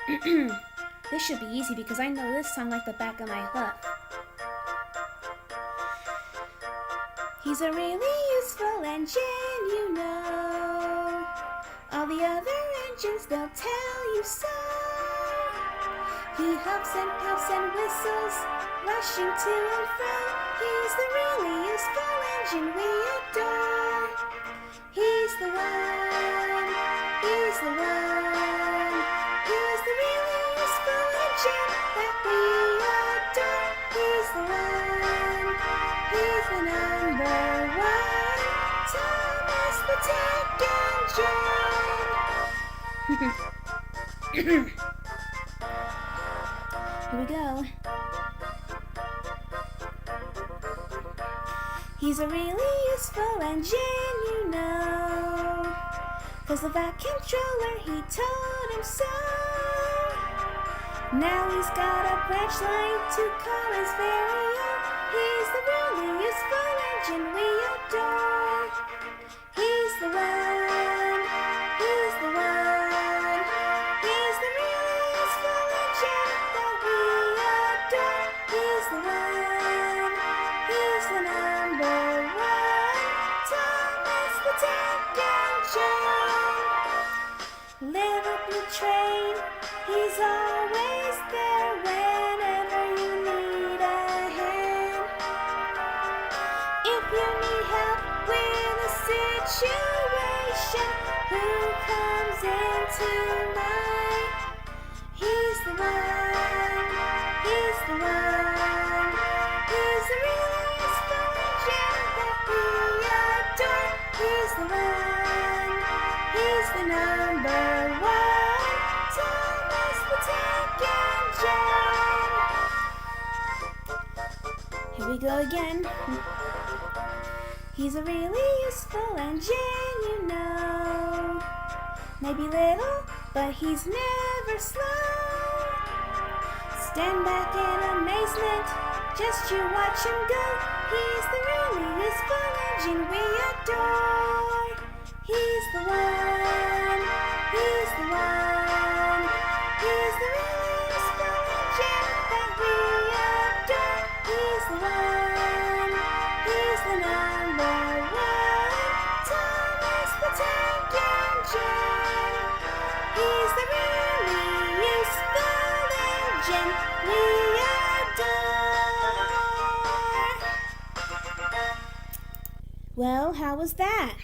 This should be easy because I know this song like the back of my hook. He's a really useful engine, you know. All the other engines, they'll tell you so. He huffs and puffs and whistles, rushing to and fro. He's the really useful engine we adore. He's the one, he's the one. He's the really useful engine that we adore. He's the one, he's the number one. Thomas the Tank Engine. Here we go. He's a really useful engine, you know. 'Cause of that controller, he told him so. Now he's got a branch line to call his very own. He's the really useful engine we adore. He's the one, he's the one. He's the really useful engine that we adore. He's the one, he's the number one. Thomas the Tank Engine. Little blue train, he's always there whenever you need a hand. If you need help with a situation, who comes in tonight? He's the one, he's the one. He's the really useful engine that we adore. He's the one, he's the number one. Thomas the Tank Engine. Here we go again. He's a really useful engine, you know. Maybe little, but he's never slow. Stand back in amazement, just you watch him go. He's the really useful engine we adore. He's the one, he's the one. He's the really useful engine that we adore. He's the one, he's the number one. Thomas the Tank Engine. He's the really useful engine we adore. Well, how was that?